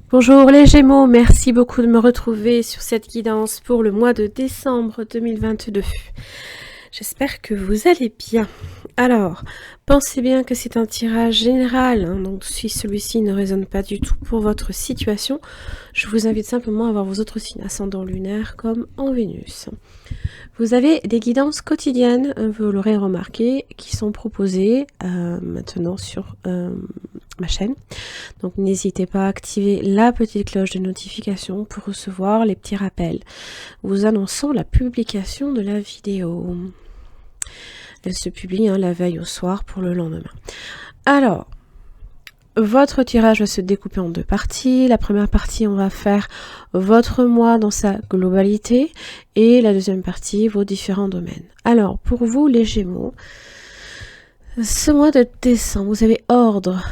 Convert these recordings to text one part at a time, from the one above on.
Bonjour les Gémeaux, merci beaucoup de me retrouver sur cette guidance pour le mois de décembre 2022. J'espère que vous allez bien. Alors, pensez bien que c'est un tirage général, donc si celui-ci ne résonne pas du tout pour votre situation, je vous invite simplement à voir vos autres signes ascendants lunaires comme en Vénus. Vous avez des guidances quotidiennes, vous l'aurez remarqué, qui sont proposées maintenant sur ma chaîne. Donc n'hésitez pas à activer la petite cloche de notification pour recevoir les petits rappels vous annonçant la publication de la vidéo. Elle se publie la veille au soir pour le lendemain. Alors, votre tirage va se découper en deux parties. La première partie, on va faire votre mois dans sa globalité et la deuxième partie, vos différents domaines. Alors, pour vous, les Gémeaux, ce mois de décembre, vous avez ordre,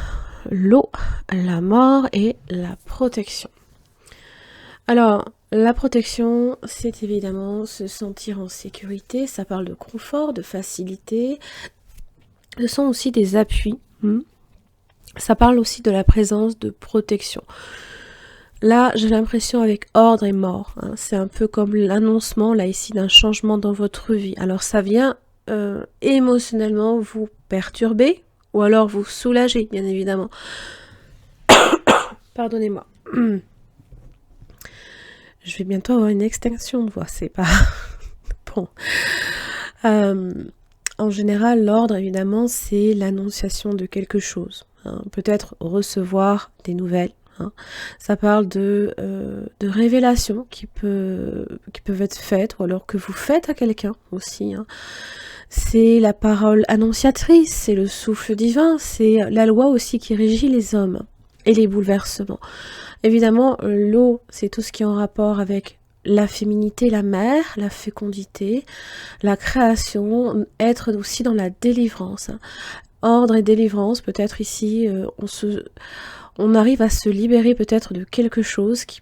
l'eau, la mort et la protection. Alors, la protection, c'est évidemment se sentir en sécurité. Ça parle de confort, de facilité. Ce sont aussi des appuis. Ça parle aussi de la présence de protection. Là, j'ai l'impression avec ordre et mort. C'est un peu comme l'annoncement, là, ici, d'un changement dans votre vie. Alors, ça vient émotionnellement vous perturber ou alors vous soulager, bien évidemment. Pardonnez-moi. Je vais bientôt avoir une extinction de voix, c'est pas... bon. En général, l'ordre, évidemment, c'est l'annonciation de quelque chose. Peut-être recevoir des nouvelles. Ça parle de révélations qui peuvent être faites, ou alors que vous faites à quelqu'un aussi. C'est la parole annonciatrice, c'est le souffle divin, c'est la loi aussi qui régit les hommes et les bouleversements. Évidemment, l'eau, c'est tout ce qui est en rapport avec la féminité, la mère, la fécondité, la création, être aussi dans la délivrance. Ordre et délivrance, peut-être ici, on arrive à se libérer peut-être de quelque chose qui,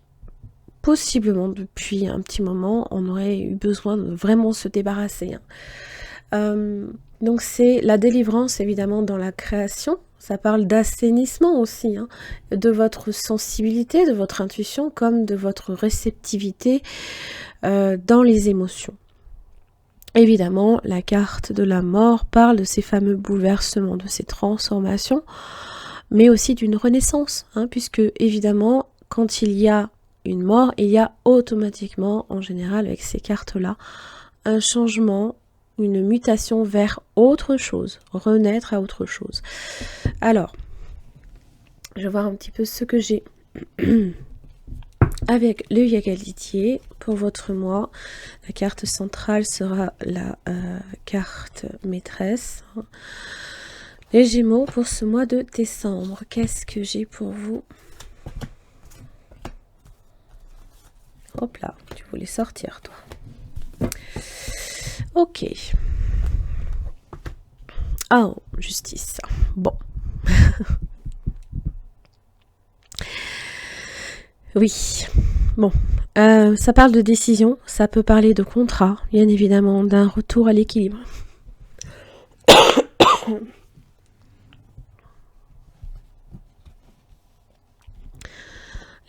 possiblement, depuis un petit moment, on aurait eu besoin de vraiment se débarrasser. Donc c'est la délivrance, évidemment, dans la création. Ça parle d'assainissement aussi, de votre sensibilité, de votre intuition, comme de votre réceptivité dans les émotions. Évidemment, la carte de la mort parle de ces fameux bouleversements, de ces transformations, mais aussi d'une renaissance, puisque évidemment, quand il y a une mort, il y a automatiquement, en général, avec ces cartes-là, un changement, une mutation vers autre chose, renaître à autre chose. Alors, je vais voir un petit peu ce que j'ai avec le Yagalitier pour votre mois. La carte centrale sera la carte maîtresse. Les Gémeaux pour ce mois de décembre. Qu'est-ce que j'ai pour vous? Hop là, tu voulais sortir toi. Ok. Oh, justice. Bon. Oui. Bon. Ça parle de décision. Ça peut parler de contrat, bien évidemment, d'un retour à l'équilibre.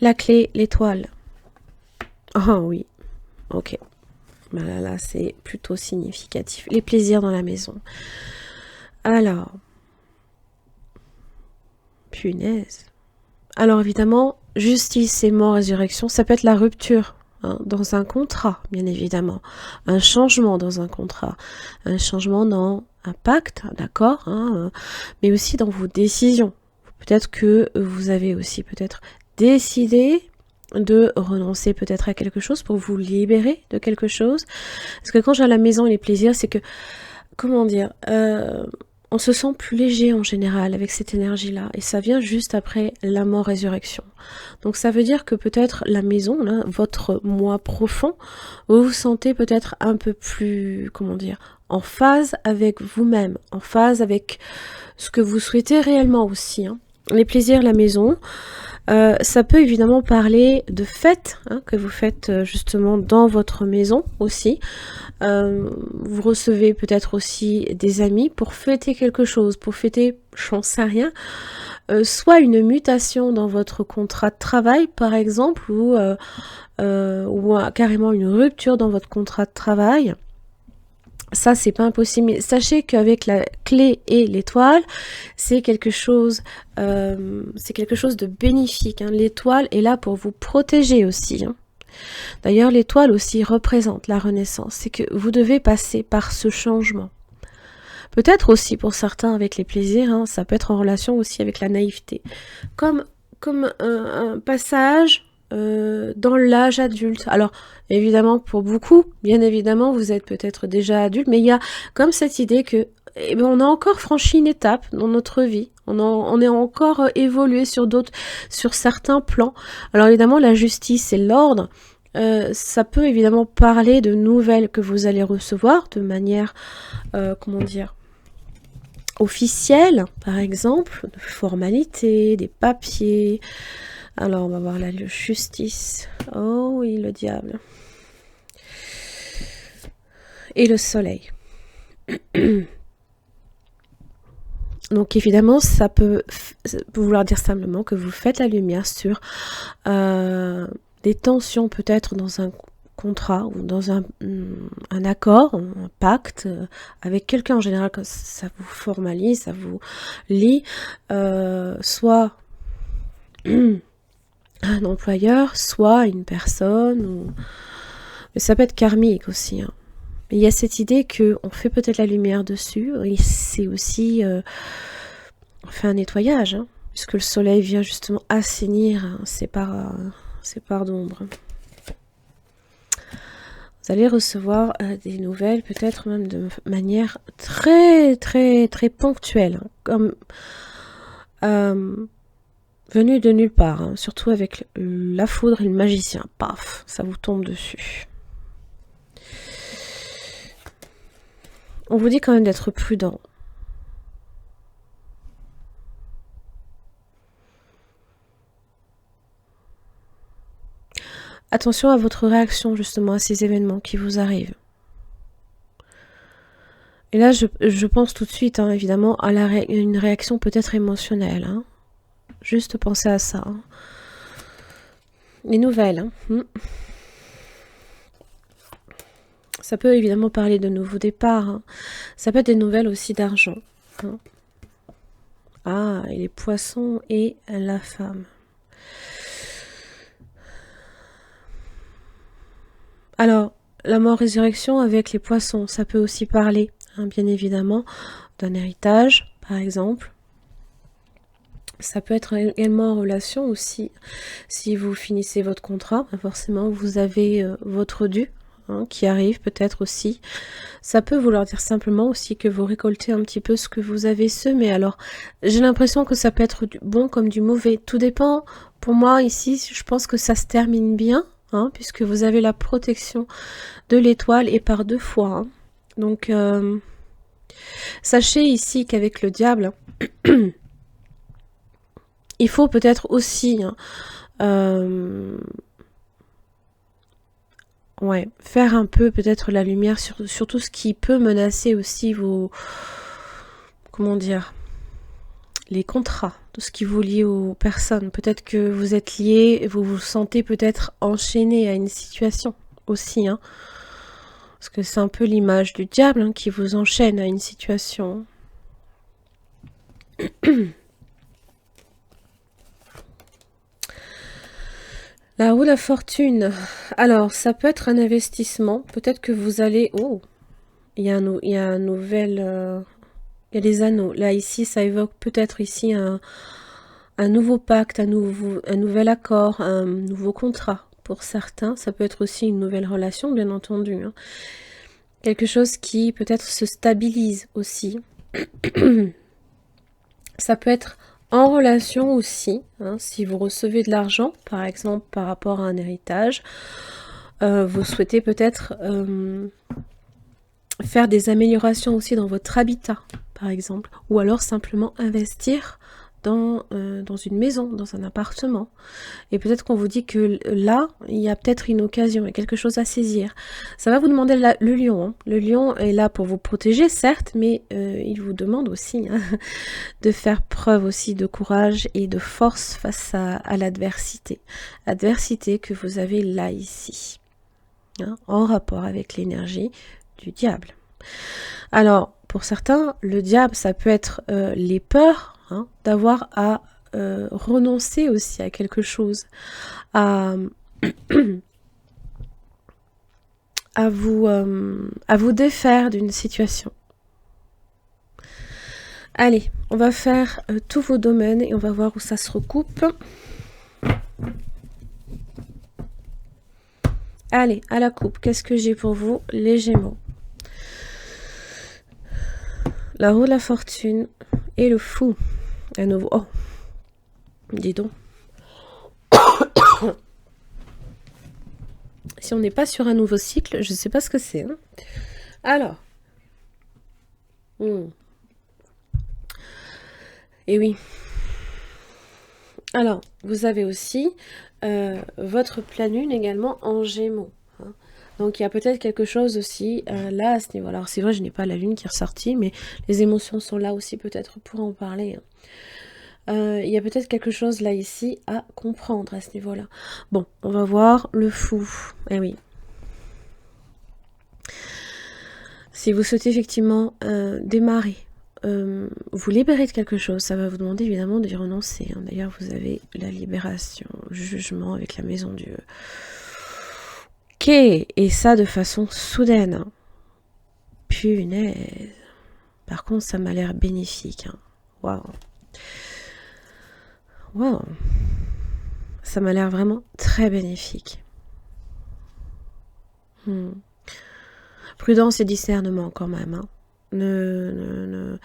La clé, l'étoile. Ah oui. Ok. Là, c'est plutôt significatif. Les plaisirs dans la maison. Alors. Punaise. Alors évidemment, justice et mort, résurrection, ça peut être la rupture dans un contrat, bien évidemment. Un changement dans un contrat. Un changement dans un pacte, d'accord, mais aussi dans vos décisions. Peut-être que vous avez aussi peut-être décidé de renoncer peut-être à quelque chose pour vous libérer de quelque chose. Parce que quand j'ai à la maison et les plaisirs, c'est que, comment dire, on se sent plus léger en général avec cette énergie-là. Et ça vient juste après la mort-résurrection. Donc ça veut dire que peut-être la maison, là, votre moi profond, vous vous sentez peut-être un peu plus, comment dire, en phase avec vous-même, en phase avec ce que vous souhaitez réellement aussi. Les plaisirs, la maison, ça peut évidemment parler de fêtes que vous faites justement dans votre maison aussi. Vous recevez peut-être aussi des amis pour fêter quelque chose, pour fêter, j'en sais rien, soit une mutation dans votre contrat de travail, par exemple, ou carrément une rupture dans votre contrat de travail. Ça, c'est pas impossible. Mais sachez qu'avec la clé et l'étoile, c'est quelque chose de bénéfique, hein. L'étoile est là pour vous protéger aussi, hein. D'ailleurs, l'étoile aussi représente la renaissance. C'est que vous devez passer par ce changement. Peut-être aussi pour certains avec les plaisirs, hein, ça peut être en relation aussi avec la naïveté. Comme un passage dans l'âge adulte. Alors, évidemment, pour beaucoup, bien évidemment, vous êtes peut-être déjà adulte, mais il y a comme cette idée que on a encore franchi une étape dans notre vie. On est encore évolué sur certains plans. Alors évidemment, la justice et l'ordre, ça peut évidemment parler de nouvelles que vous allez recevoir de manière, comment dire, officielle, par exemple, de formalités, des papiers. Alors, on va voir la justice. Oh oui, le diable. Et le soleil. Donc, évidemment, ça peut vouloir dire simplement que vous faites la lumière sur des tensions peut-être dans un contrat ou dans un accord, un pacte avec quelqu'un en général, quand ça vous formalise, ça vous lie, soit un employeur, soit une personne, mais ça peut être karmique aussi, hein. Mais il y a cette idée qu'on fait peut-être la lumière dessus, et c'est aussi, on fait un nettoyage, hein, puisque le soleil vient justement assainir, hein, ces parts d'ombre. Vous allez recevoir des nouvelles, peut-être même de manière très très très ponctuelle, hein, comme venu de nulle part, hein, surtout avec la foudre et le magicien. Paf, ça vous tombe dessus. On vous dit quand même d'être prudent. Attention à votre réaction justement à ces événements qui vous arrivent. Et là, je pense tout de suite, hein, évidemment, à une réaction peut-être émotionnelle, hein. Juste pensez à ça, hein. Les nouvelles, hein. Ça peut évidemment parler de nouveaux départs, hein. Ça peut être des nouvelles aussi d'argent, hein. Ah, et les poissons et la femme. Alors, la mort-résurrection avec les poissons, ça peut aussi parler, hein, bien évidemment, d'un héritage, par exemple. Ça peut être également en relation aussi. Si vous finissez votre contrat, forcément, vous avez votre dû, hein, qui arrive peut-être aussi. Ça peut vouloir dire simplement aussi que vous récoltez un petit peu ce que vous avez semé. Alors, j'ai l'impression que ça peut être du bon comme du mauvais. Tout dépend. Pour moi, ici, je pense que ça se termine bien, hein, puisque vous avez la protection de l'étoile et par 2 fois, hein. Donc, sachez ici qu'avec le diable, il faut peut-être aussi, hein, ouais, faire un peu peut-être la lumière sur tout ce qui peut menacer aussi vos, comment dire, les contrats, tout ce qui vous lie aux personnes. Peut-être que vous êtes lié, vous vous sentez peut-être enchaîné à une situation aussi, hein, parce que c'est un peu l'image du diable, hein, qui vous enchaîne à une situation. La roue de la fortune. Alors, ça peut être un investissement. Peut-être que vous allez... Oh, il y a un nouvel... il y a des anneaux. Là, ici, ça évoque peut-être ici un nouveau pacte, un nouvel accord, un nouveau contrat. Pour certains, ça peut être aussi une nouvelle relation, bien entendu, hein. Quelque chose qui peut-être se stabilise aussi. Ça peut être en relation aussi, hein, si vous recevez de l'argent, par exemple par rapport à un héritage, vous souhaitez peut-être faire des améliorations aussi dans votre habitat, par exemple, ou alors simplement investir dans une maison, dans un appartement. Et peut-être qu'on vous dit que là, il y a peut-être une occasion, il y a quelque chose à saisir. Ça va vous demander le lion. Hein. Le lion est là pour vous protéger, certes, mais il vous demande aussi hein, de faire preuve aussi de courage et de force face à l'adversité. L'adversité que vous avez là, ici, hein, en rapport avec l'énergie du diable. Alors, pour certains, le diable, ça peut être les peurs hein, d'avoir à renoncer aussi à quelque chose, à, à vous défaire d'une situation. Allez, on va faire tous vos domaines et on va voir où ça se recoupe. Allez, à la coupe, qu'est-ce que j'ai pour vous, les Gémeaux? La roue de la fortune et le fou. À nouveau. Oh, dis donc. Si on n'est pas sur un nouveau cycle, je ne sais pas ce que c'est. Hein. Alors. Et oui. Alors, vous avez aussi votre pleine lune également en Gémeaux. Hein. Donc, il y a peut-être quelque chose aussi là à ce niveau. Alors, c'est vrai, je n'ai pas la lune qui est ressortie, mais les émotions sont là aussi peut-être pour en parler. Hein. Il y a peut-être quelque chose là ici à comprendre à ce niveau-là. Bon, on va voir le fou. Eh oui. Si vous souhaitez effectivement démarrer, vous libérer de quelque chose, ça va vous demander évidemment d'y renoncer. Hein. D'ailleurs, vous avez la libération, le jugement avec la maison Dieu. Ok, et ça de façon soudaine. Hein. Punaise. Par contre, ça m'a l'air bénéfique. Hein. Waouh. Waouh. Ça m'a l'air vraiment très bénéfique. Prudence et discernement quand même. Hein. Ne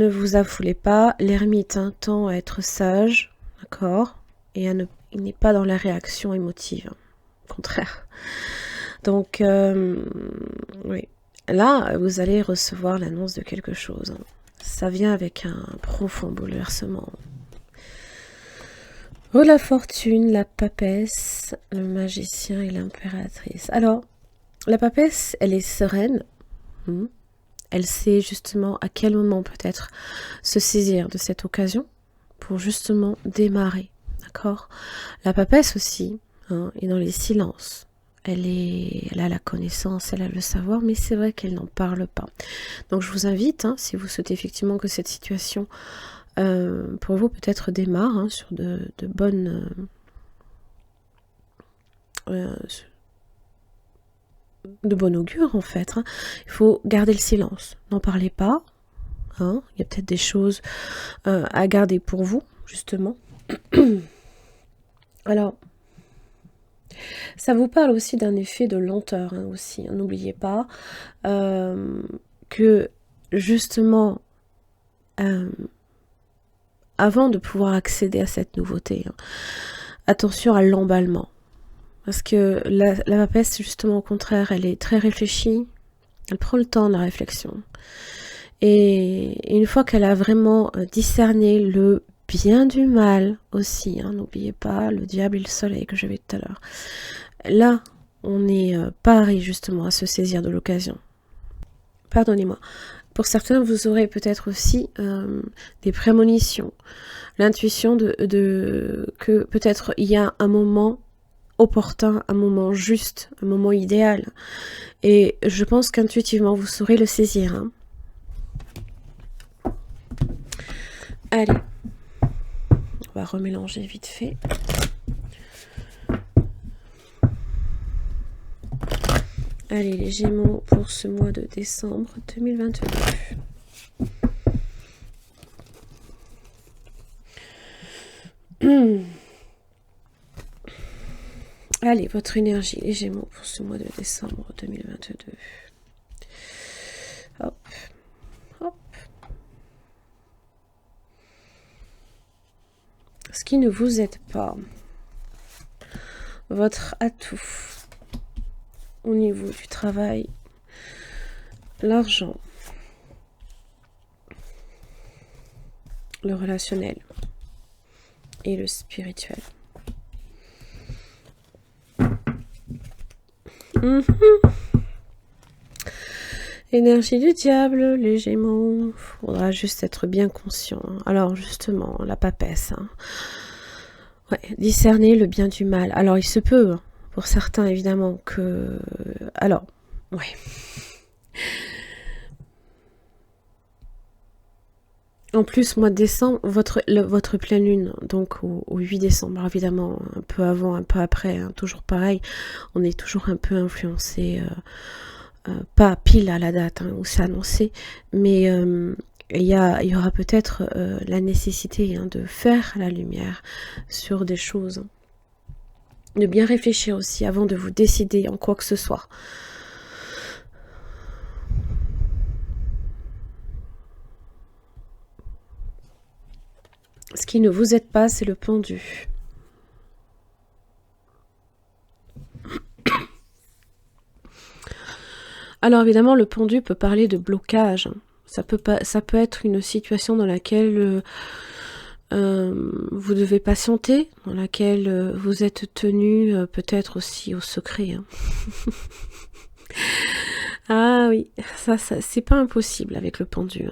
vous affolez pas. L'ermite hein, tend à être sage, d'accord, et il n'est pas dans la réaction émotive. Hein. Au contraire. Donc, oui. Là, vous allez recevoir l'annonce de quelque chose. Hein. Ça vient avec un profond bouleversement. Oh, la fortune, la papesse, le magicien et l'impératrice. Alors, la papesse, elle est sereine. Elle sait justement à quel moment peut-être se saisir de cette occasion pour justement démarrer. D'accord ? La papesse aussi hein, est dans les silences. Elle a la connaissance, elle a le savoir, mais c'est vrai qu'elle n'en parle pas. Donc je vous invite, hein, si vous souhaitez effectivement que cette situation pour vous peut-être démarre hein, sur de bonnes... de bon augure en fait. Hein. Il faut garder le silence. N'en parlez pas. Hein. Il y a peut-être des choses à garder pour vous, justement. Alors, ça vous parle aussi d'un effet de lenteur hein, aussi. N'oubliez pas que justement, avant de pouvoir accéder à cette nouveauté, hein, attention à l'emballement. Parce que la papesse, justement, au contraire, elle est très réfléchie. Elle prend le temps de la réflexion. Et une fois qu'elle a vraiment discerné le bien du mal aussi, hein, n'oubliez pas le diable et le soleil que j'avais tout à l'heure. Là, on est paré justement à se saisir de l'occasion. Pardonnez-moi. Pour certains, vous aurez peut-être aussi des prémonitions. L'intuition que peut-être il y a un moment opportun, un moment juste, un moment idéal. Et je pense qu'intuitivement, vous saurez le saisir. Hein. Allez, on va remélanger vite fait. Allez, les Gémeaux pour ce mois de décembre 2022. Allez, votre énergie, les Gémeaux, pour ce mois de décembre 2022. Hop, hop. Ce qui ne vous aide pas. Votre atout au niveau du travail, l'argent, le relationnel et le spirituel. Énergie du diable, les Gémeaux. Faudra juste être bien conscient. Alors justement, la papesse. Ouais, discerner le bien du mal. Alors il se peut, pour certains évidemment, que... Alors, ouais. En plus, mois de décembre, votre pleine lune, donc au 8 décembre, évidemment, un peu avant, un peu après, hein, toujours pareil, on est toujours un peu influencé, pas pile à la date où c'est annoncé, mais il y aura peut-être la nécessité de faire la lumière sur des choses, de bien réfléchir aussi avant de vous décider en quoi que ce soit. Ce qui ne vous aide pas, c'est le pendu. Alors évidemment, le pendu peut parler de blocage. Ça peut être une situation dans laquelle vous devez patienter, dans laquelle vous êtes tenu peut-être aussi au secret. Ah oui, ça c'est pas impossible avec le pendu.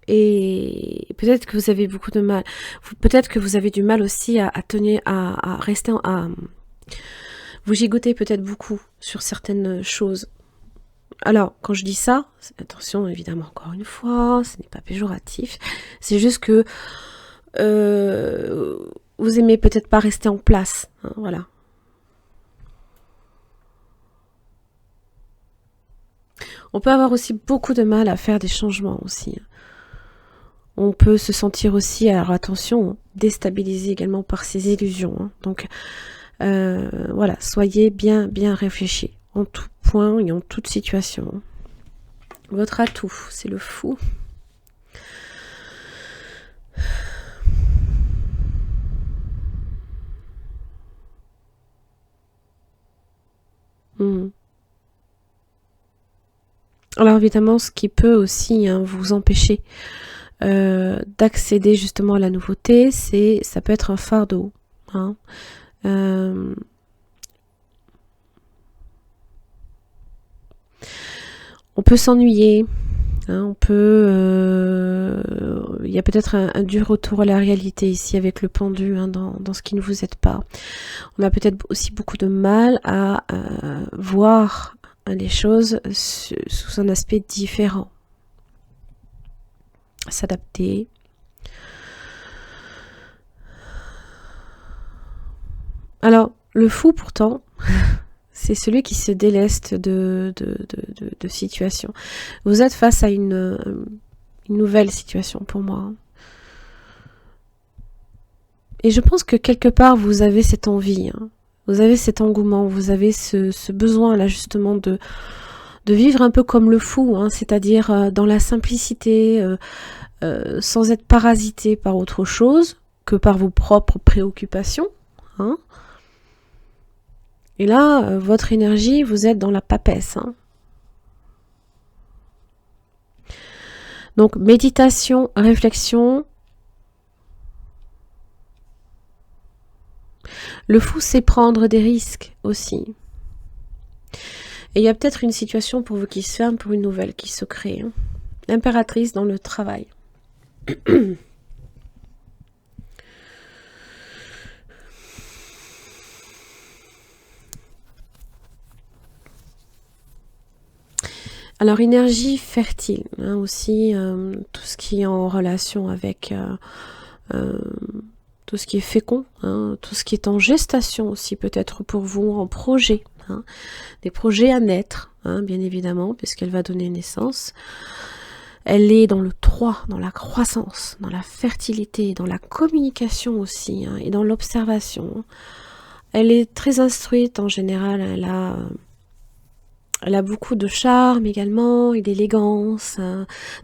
Et peut-être que vous avez beaucoup de mal. Peut-être que vous avez du mal aussi à rester vous gigotez peut-être beaucoup sur certaines choses. Alors, quand je dis ça, attention, évidemment, encore une fois, ce n'est pas péjoratif. C'est juste que vous aimez peut-être pas rester en place. Voilà. On peut avoir aussi beaucoup de mal à faire des changements aussi. On peut se sentir aussi, alors attention, déstabilisé également par ces illusions. Donc, voilà, soyez bien réfléchis en tout point et en toute situation. Votre atout, c'est le fou. Alors évidemment, ce qui peut aussi vous empêcher d'accéder justement à la nouveauté, ça peut être un fardeau. On peut s'ennuyer, on peut... il y a peut-être un dur retour à la réalité ici avec le pendu dans ce qui ne vous aide pas. On a peut-être aussi beaucoup de mal à voir les choses sous un aspect différent. S'adapter. Alors, le fou pourtant, c'est celui qui se déleste de situation. Vous êtes face à une nouvelle situation pour moi. Et je pense que quelque part, vous avez cette envie, vous avez cet engouement, vous avez ce besoin là justement de vivre un peu comme le fou, c'est-à-dire dans la simplicité, sans être parasité par autre chose que par vos propres préoccupations. Et là, votre énergie, vous êtes dans la papesse. Donc, méditation, réflexion. Le fou, c'est prendre des risques aussi. Et il y a peut-être une situation pour vous qui se ferme, pour une nouvelle qui se crée. L'impératrice dans le travail. Alors, énergie fertile, aussi, tout ce qui est en relation avec tout ce qui est fécond, tout ce qui est en gestation aussi, peut-être pour vous, en projet, des projets à naître, bien évidemment, puisqu'elle va donner naissance. Elle est dans le 3, dans la croissance, dans la fertilité, dans la communication aussi, et dans l'observation. Elle est très instruite en général, elle a beaucoup de charme également et d'élégance.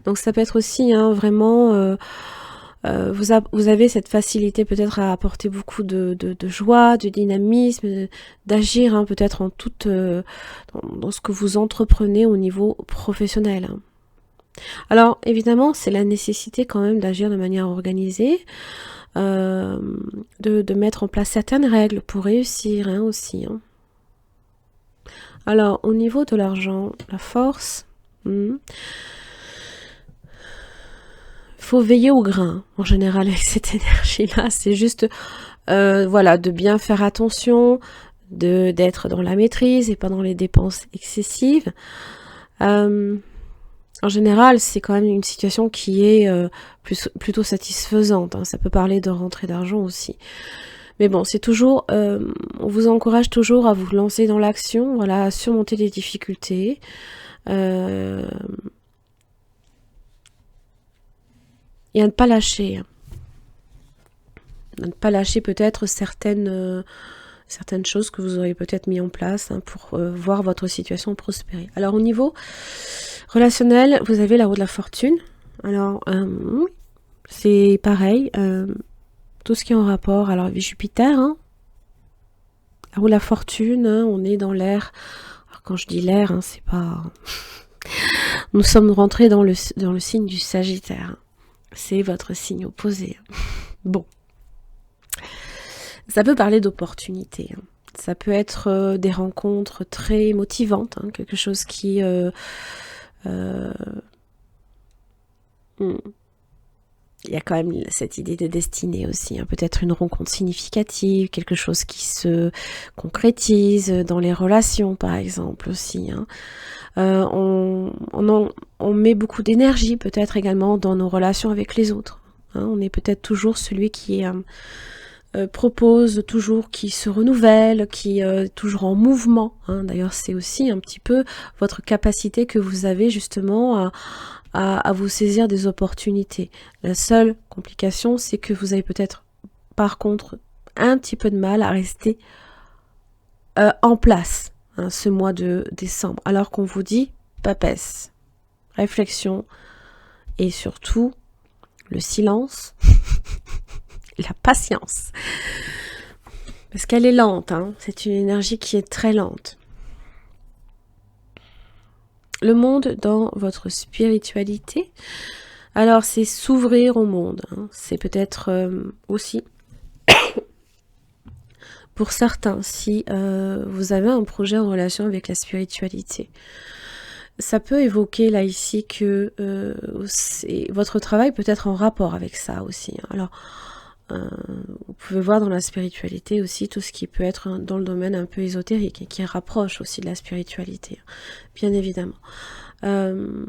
Donc ça peut être aussi vraiment... vous avez cette facilité peut-être à apporter beaucoup de joie, de dynamisme, d'agir peut-être en toute... dans ce que vous entreprenez au niveau professionnel. Alors, évidemment, c'est la nécessité quand même d'agir de manière organisée, de mettre en place certaines règles pour réussir hein, aussi. Hein. Alors, au niveau de l'argent, la force, faut veiller au grain, en général, avec cette énergie-là. C'est juste, voilà, de bien faire attention, d'être dans la maîtrise et pas dans les dépenses excessives. En général, c'est quand même une situation qui est plutôt satisfaisante. Hein. Ça peut parler de rentrée d'argent aussi. Mais bon, c'est toujours, on vous encourage toujours à vous lancer dans l'action, voilà, à surmonter les difficultés. Et à ne pas lâcher. Hein. À ne pas lâcher peut-être certaines choses que vous auriez peut-être mis en place hein, pour voir votre situation prospérer. Alors au niveau relationnel, vous avez la roue de la fortune. Alors c'est pareil, tout ce qui est en rapport. Alors Jupiter, hein, la roue de la fortune, hein, on est dans l'air. Alors quand je dis l'air, hein, c'est pas. Nous sommes rentrés dans le signe du Sagittaire. C'est votre signe opposé. Bon. Ça peut parler d'opportunités. Hein. Ça peut être des rencontres très motivantes, hein, quelque chose qui... Il y a quand même cette idée de destinée aussi. Hein. Peut-être une rencontre significative, quelque chose qui se concrétise dans les relations, par exemple, aussi. Hein. On met beaucoup d'énergie, peut-être également, dans nos relations avec les autres. Hein. On est peut-être toujours celui qui est... propose toujours, qui se renouvelle, qui est toujours en mouvement. Hein. D'ailleurs, c'est aussi un petit peu votre capacité que vous avez justement à vous saisir des opportunités. La seule complication, c'est que vous avez peut-être, par contre, un petit peu de mal à rester en place hein, ce mois de décembre, alors qu'on vous dit papesse, réflexion et surtout le silence. La patience. Parce qu'elle est lente, hein. C'est une énergie qui est très lente. Le monde dans votre spiritualité, alors c'est s'ouvrir au monde. Hein. C'est peut-être aussi, pour certains, si vous avez un projet en relation avec la spiritualité. Ça peut évoquer là ici que votre travail peut être en rapport avec ça aussi. Hein. Alors, vous pouvez voir dans la spiritualité aussi tout ce qui peut être dans le domaine un peu ésotérique et qui rapproche aussi de la spiritualité, bien évidemment. En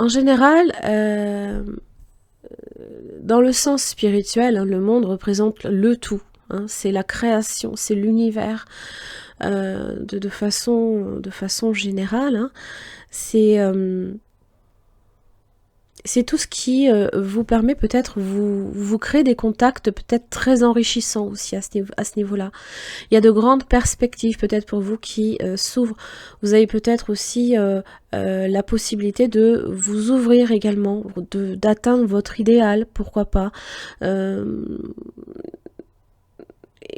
général, dans le sens spirituel, hein, le monde représente le tout. Hein, c'est la création, c'est l'univers de façon générale. Hein, c'est tout ce qui vous permet peut-être, vous créer des contacts peut-être très enrichissants aussi à ce niveau-là. Il y a de grandes perspectives peut-être pour vous qui s'ouvrent. Vous avez peut-être aussi la possibilité de vous ouvrir également, d'atteindre votre idéal, pourquoi pas.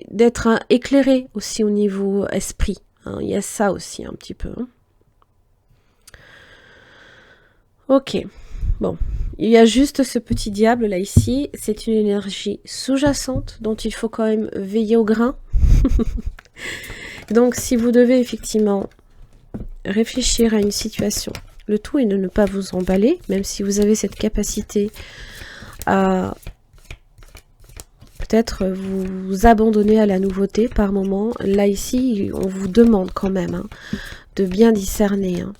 D'être éclairé aussi au niveau esprit. Hein. Il y a ça aussi un petit peu. Hein. Ok. Bon, il y a juste ce petit diable là ici, c'est une énergie sous-jacente dont il faut quand même veiller au grain. Donc si vous devez effectivement réfléchir à une situation, le tout est de ne pas vous emballer, même si vous avez cette capacité à peut-être vous abandonner à la nouveauté par moment. Là ici, on vous demande quand même hein, de bien discerner, hein,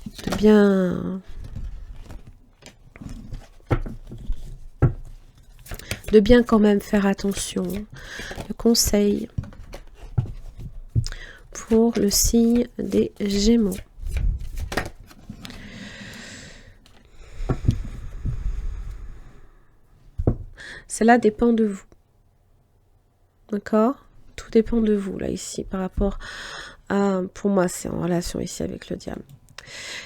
de bien quand même faire attention. Le conseil pour le signe des Gémeaux. Cela dépend de vous. D'accord ? Tout dépend de vous, là, ici, par rapport à... Pour moi, c'est en relation ici avec le diable.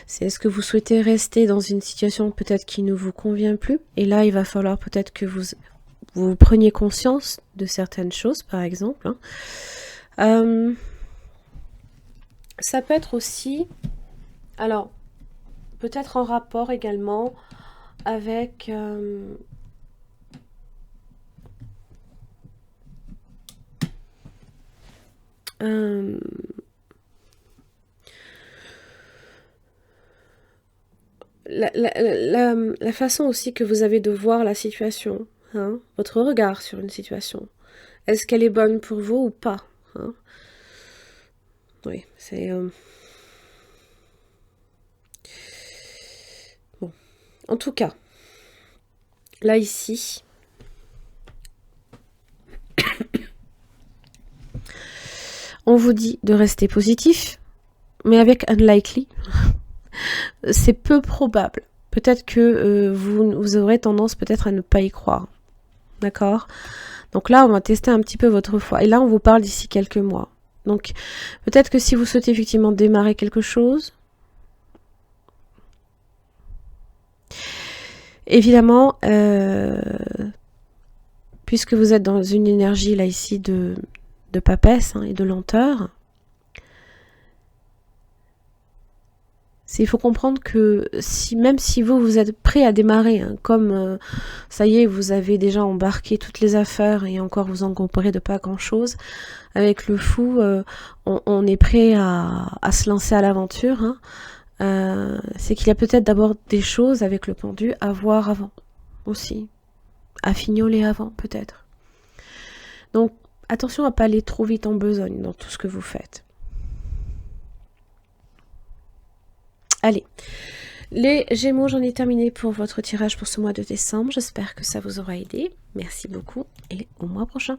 C'est est-ce que vous souhaitez rester dans une situation peut-être qui ne vous convient plus ? Et là, il va falloir peut-être que vous preniez conscience de certaines choses, par exemple. Hein. Ça peut être aussi Alors, peut-être en rapport également avec la façon aussi que vous avez de voir la situation, hein, votre regard sur une situation. Est-ce qu'elle est bonne pour vous ou pas, hein? Oui, c'est... Bon. En tout cas, là, ici... On vous dit de rester positif, mais avec unlikely. C'est peu probable. Peut-être que vous aurez tendance peut-être à ne pas y croire. D'accord? Donc là, on va tester un petit peu votre foi. Et là, on vous parle d'ici quelques mois. Donc, peut-être que si vous souhaitez effectivement démarrer quelque chose, évidemment, puisque vous êtes dans une énergie là ici de papesse hein, et de lenteur, il faut comprendre que même si vous êtes prêt à démarrer, hein, comme ça y est, vous avez déjà embarqué toutes les affaires et encore vous encombrez de pas grand-chose, avec le fou, on est prêt à se lancer à l'aventure. Hein. C'est qu'il y a peut-être d'abord des choses avec le pendu à voir avant aussi, à fignoler avant peut-être. Donc attention à pas aller trop vite en besogne dans tout ce que vous faites. Allez, les Gémeaux, j'en ai terminé pour votre tirage pour ce mois de décembre. J'espère que ça vous aura aidé. Merci beaucoup et au mois prochain.